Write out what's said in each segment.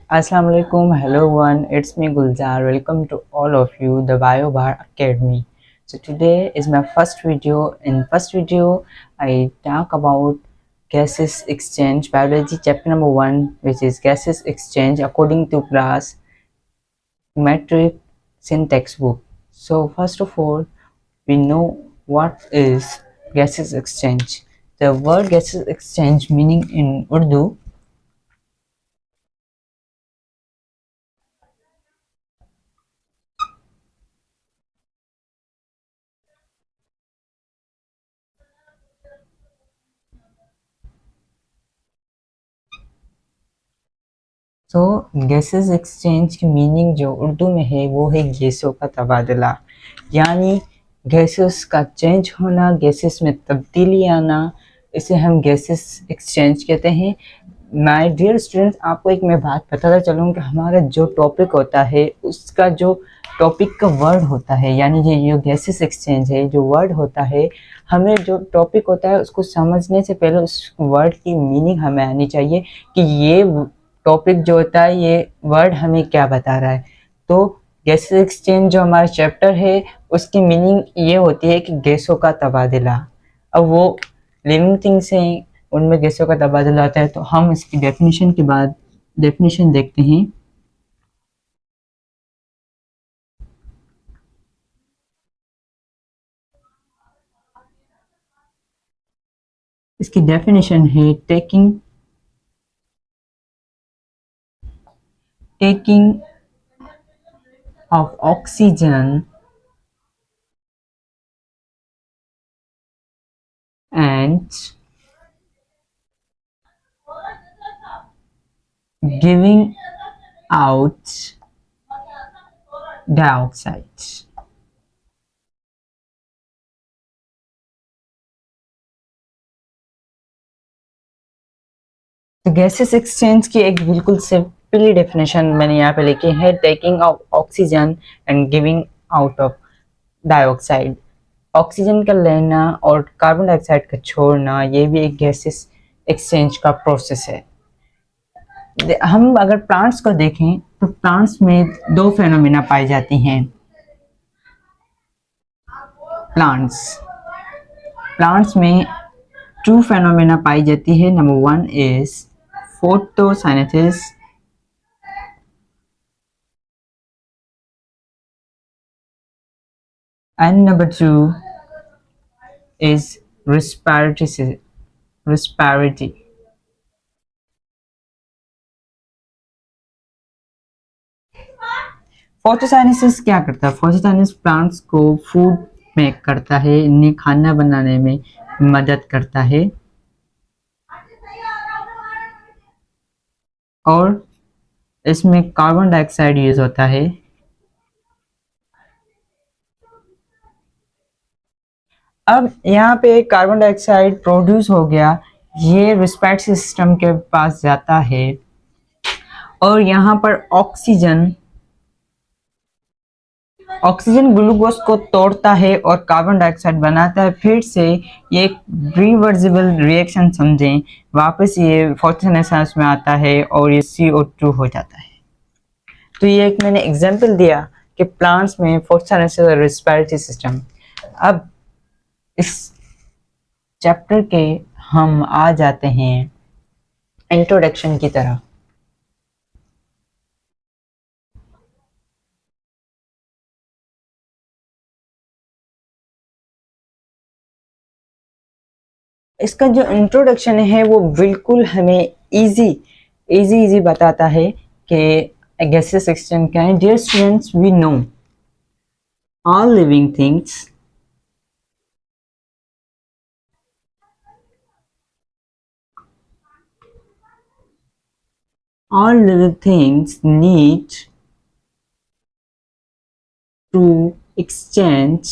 Assalamu alaikum, hello everyone, it's me Gulzar. Welcome to all of you, the BioBar Academy. So today is my first video. In first video, I talk about gases exchange, biology chapter number 1, which is gases exchange according to class metric syntax book. So first of all, we know what is gases exchange. The word gases exchange meaning in Urdu. तो gases exchange की meaning जो उर्दू में है वो है गैसों का तबादला, यानी गैसेस का चेंज होना, गैसेस में तब्दीली आना, इसे हम गैसेस एक्सचेंज कहते हैं। माय डियर स्टूडेंट्स, आपको एक मैं बात बताता चलूँ कि हमारा जो टॉपिक होता है उसका जो टॉपिक का वर्ड होता है, यानी ये जो गैसेस एक्सचेंज है जो वर्ड होता है, हमें जो टॉपिक होता है उसको समझने से पहले उस वर्ड की मीनिंग हमें आनी चाहिए कि ये टॉपिक जो होता है ये वर्ड हमें क्या बता रहा है। तो गैसेस एक्सचेंज जो हमारा चैप्टर है उसकी मीनिंग ये होती है कि गैसों का तबादला। अब वो लिविंग थिंग्स हैं, उनमें गैसों का तबादला आता है, तो हम इसकी डेफिनेशन के बाद डेफिनेशन देखते हैं। इसकी डेफिनेशन है taking of oxygen and giving out dioxide. तो गैसेस एक्सचेंज की एक बिल्कुल सिंपली डेफिनेशन मैंने यहाँ पे लिखी है, taking of oxygen and giving out of dioxide. Oxygen का लेना और कार्बन डाइऑक्साइड का छोड़ना, ये भी एक गैसेस एक्सचेंज का प्रोसेस है। हम अगर प्लांट्स को देखें तो प्लांट्स में दो फेनोमेना पाई जाती हैं। प्लांट्स प्लांट्स में टू फेनोमेना पाई जाती है। Number one is photosynthesis and number two is respiratory. फोटोसाइनेसिस क्या करता है? फोटोसाइनेसिस प्लांट्स को फूड मेक करता है, इन्हें खाना बनाने में मदद करता है और इसमें कार्बन डाइऑक्साइड यूज होता है। अब यहाँ पे कार्बन डाइऑक्साइड प्रोड्यूस हो गया, ये रिस्पायरेटरी सिस्टम के पास जाता है और यहाँ पर ऑक्सीजन ग्लूकोज को तोड़ता है और कार्बन डाइऑक्साइड बनाता है। फिर से ये एक रिवर्सिबल रिएक्शन समझें, वापस ये फोटोसिंथेसिस में आता है और ये CO2 हो जाता है। तो ये एक मैंने एग्जांपल दिया कि प्लांट्स में फोटोसिंथेसिस और रेस्पिरेटरी सिस्टम। अब इस चैप्टर के हम आ जाते हैं इंट्रोडक्शन की तरह। इसका जो इंट्रोडक्शन है वो बिल्कुल हमें इजी बताता है कि गैसेस एक्सचेंज क्या है। Dear students, we know all living things need to exchange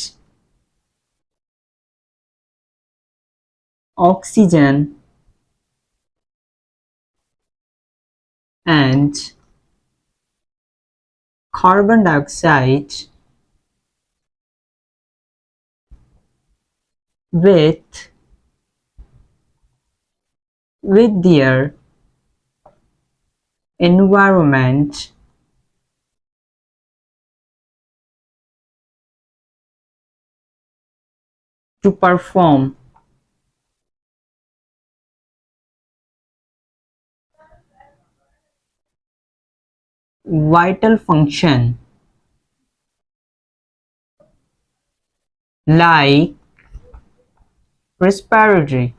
oxygen and carbon dioxide with their environment to perform vital function like respiratory.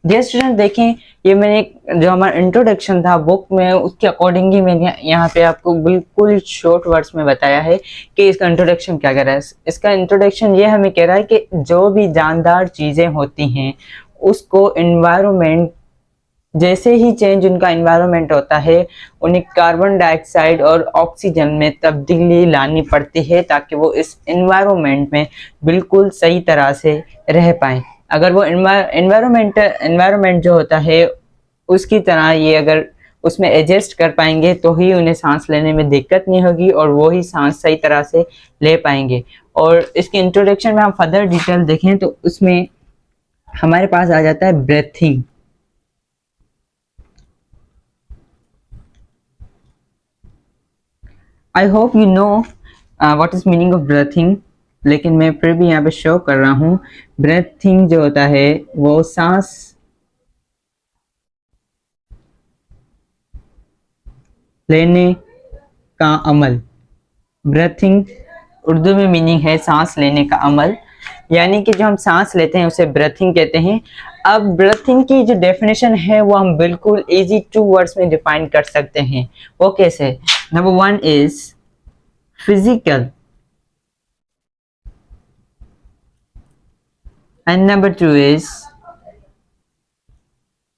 Dear student देखें, ये मैंने जो हमारा इंट्रोडक्शन था बुक में उसके अकॉर्डिंग ही मैंने यहाँ पे आपको बिल्कुल शॉर्ट वर्ड्स में बताया है कि इसका इंट्रोडक्शन क्या कह रहा है। इसका इंट्रोडक्शन ये हमें कह रहा है कि जो भी जानदार चीज़ें होती हैं उसको इन्वायरमेंट जैसे ही चेंज उनका इन्वायरमेंट होता है उन्हें कार्बन डाइऑक्साइड और ऑक्सीजन में तब्दीली लानी पड़ती है ताकि वो इस इन्वायरमेंट में बिल्कुल सही तरह से रह पाएँ। अगर वो इन्वायरमेंट जो होता है उसकी तरह ये अगर उसमें एडजस्ट कर पाएंगे तो ही उन्हें सांस लेने में दिक्कत नहीं होगी और वो ही सांस सही तरह से ले पाएंगे। और इसके इंट्रोडक्शन में हम फर्दर डिटेल देखें तो उसमें हमारे पास आ जाता है breathing. I hope you know what is meaning of breathing, लेकिन मैं फिर भी यहाँ पे शो कर रहा हूँ। ब्रीथिंग जो होता है वो सांस लेने का अमल। ब्रीथिंग उर्दू में मीनिंग है सांस लेने का अमल, यानी कि जो हम सांस लेते हैं उसे ब्रीथिंग कहते हैं। अब ब्रीथिंग की जो डेफिनेशन है वो हम बिल्कुल इजी 2 वर्ड्स में डिफाइन कर सकते हैं। वो कैसे? Number 1 is physical and number 2 is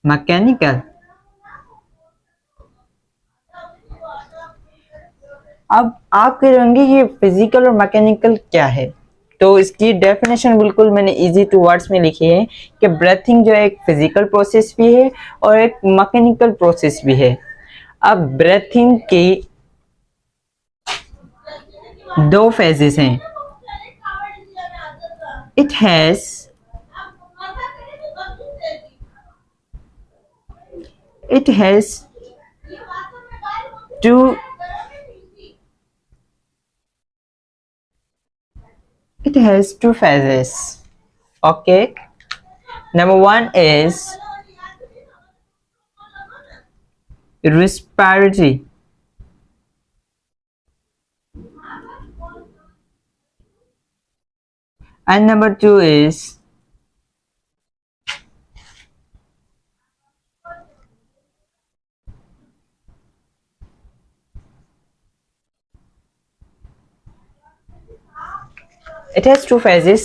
mechanical। अब आप कह रहे होंगे ये फिजिकल और मैकेनिकल क्या है, तो इसकी डेफिनेशन बिल्कुल मैंने इजी 2 वर्ड्स में लिखी है कि ब्रीथिंग जो है एक फिजिकल प्रोसेस भी है और एक मैकेनिकल प्रोसेस भी है। अब ब्रीथिंग की 2 फेजेस हैं। It has it has two it has 2 phases. Okay, number 1 is respiratory and number 2 is it has 2 phases।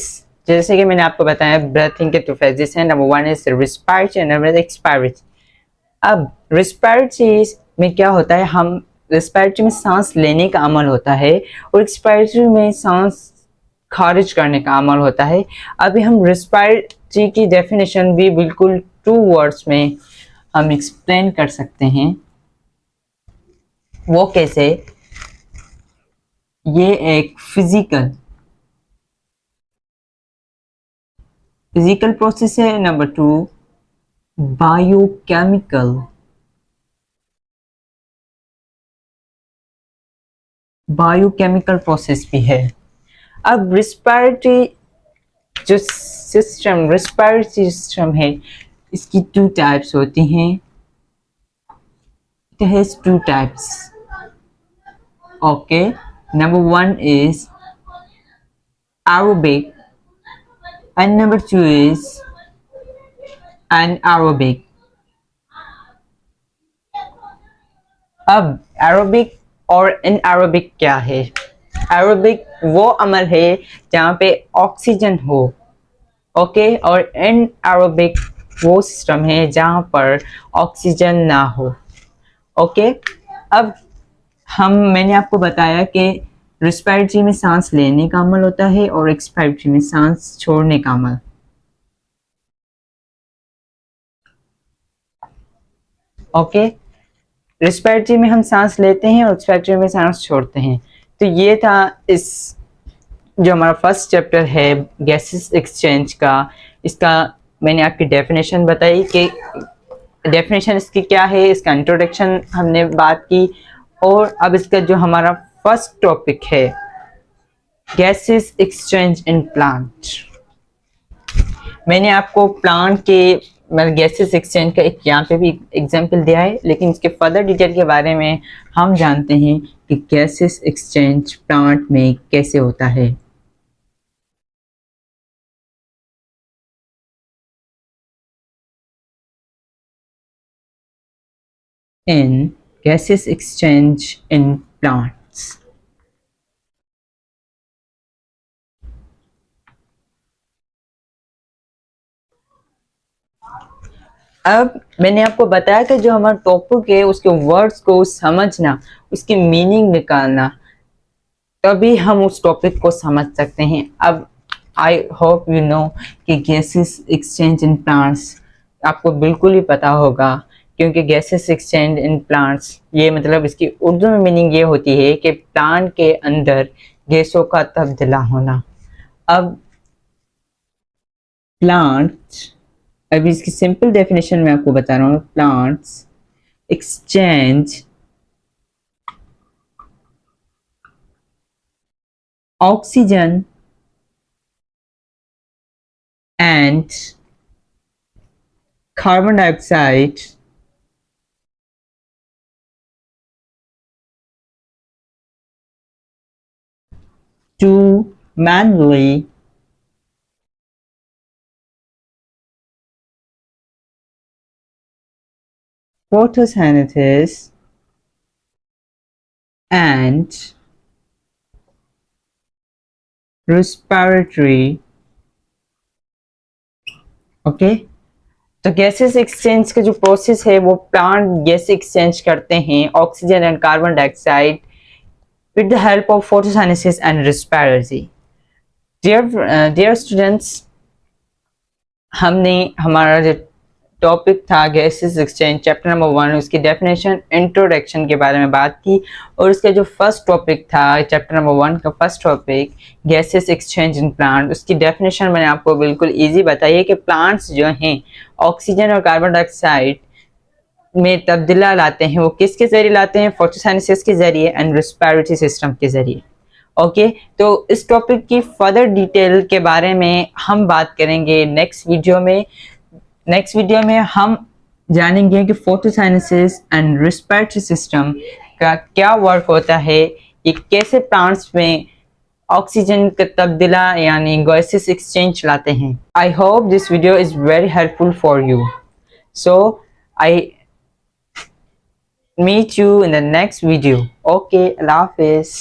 जैसे कि मैंने आपको बताया ब्रीथिंग के 2 फेजेस हैं। Number 1 is respiratory and number expiratory. अब रिस्पायरेटरी में क्या होता है, हम रिस्पायरेटरी में सांस लेने का अमल होता है और एक्सपायरेटरी में सांस खारिज करने का अमल होता है। अभी हम रिस्पायरेटरी की डेफिनेशन भी बिल्कुल 2 वर्ड्स में हम एक्सप्लेन कर सकते हैं। वो कैसे? ये एक फिजिकल प्रोसेस है। नंबर 2 बायोकेमिकल प्रोसेस भी है। अब रिस्पायरेटरी सिस्टम है, इसकी 2 टाइप्स होती हैं। It has 2 types. Okay, number 1 is aerobic and number 2 is anaerobic। अब एरोबिक और एनारोबिक क्या है? एरोबिक वो अमल है जहाँ पे ऑक्सीजन हो, ओके, और एनारोबिक वो सिस्टम है जहाँ पर ऑक्सीजन ना हो, ओके। अब मैंने आपको बताया कि रेस्पिरेटरी में सांस लेने का अमल होता है और एक्सपायरेटरी में सांस छोड़ने का अमल। ओके, रेस्पिरेटरी में हम सांस लेते हैं और एक्सपायरेटरी में सांस छोड़ते हैं। तो ये था इस जो हमारा फर्स्ट चैप्टर है गैसेस एक्सचेंज का, इसका मैंने आपकी डेफिनेशन बताई कि डेफिनेशन इसकी क्या है, इसका इंट्रोडक्शन हमने बात की, और अब इसका जो हमारा फर्स्ट टॉपिक है गैसेस एक्सचेंज इन प्लांट। मैंने आपको प्लांट के मतलब गैसेस एक्सचेंज का एक यहाँ पे भी एग्जांपल दिया है, लेकिन इसके फर्दर डिटेल के बारे में हम जानते हैं कि गैसेस एक्सचेंज प्लांट में कैसे होता है। इन गैसेस एक्सचेंज इन प्लांट्स, अब मैंने आपको बताया कि जो हमारा टॉपिक है उसके वर्ड्स को समझना, उसकी मीनिंग निकालना, तभी हम उस टॉपिक को समझ सकते हैं। अब आई होप यू नो कि गैसेस एक्सचेंज इन प्लांट्स आपको बिल्कुल ही पता होगा, क्योंकि गैसेस एक्सचेंज इन प्लांट्स ये मतलब इसकी उर्दू में मीनिंग ये होती है कि प्लांट के अंदर गैसों का तब्दला होना। अब प्लांट, अभी इसकी सिंपल डेफिनेशन मैं आपको बता रहा हूँ। Plants exchange oxygen and carbon dioxide to manually photosynthesis and respiratory। Okay, तो गैसेस एक्सचेंज का जो प्रोसेस है वो प्लांट गैस एक्सचेंज करते हैं oxygen and carbon dioxide with the help of photosynthesis and respiratory. Dear students, हमने हमारा जो टॉपिक था गैसेस एक्सचेंज चैप्टर नंबर 1 उसकी डेफिनेशन इंट्रोडक्शन के बारे में बात की, और उसका जो फर्स्ट टॉपिक था चैप्टर नंबर 1 का first topic gases exchange in plant, उसकी डेफिनेशन मैंने आपको बिल्कुल इजी बताई है कि प्लांट्स जो हैं ऑक्सीजन और कार्बन डाइऑक्साइड में तब्दीला लाते हैं, वो किसके जरिए लाते हैं? फोटोसिंथेसिस के जरिए एंड रेस्पिरेटरी सिस्टम के जरिए। ओके, तो इस टॉपिक की फर्दर डिटेल के बारे में हम बात करेंगे नेक्स्ट वीडियो में। नेक्स्ट वीडियो में हम जानेंगे कि फोटोसिंथेसिस एंड रेस्पिरेटरी सिस्टम का क्या वर्क होता है, ये कैसे प्लांट्स में ऑक्सीजन का तब्दीला यानी गैसेस एक्सचेंज लाते हैं। I hope this video is very helpful for you, so I meet you in the next video. Okay, Allah Hafiz.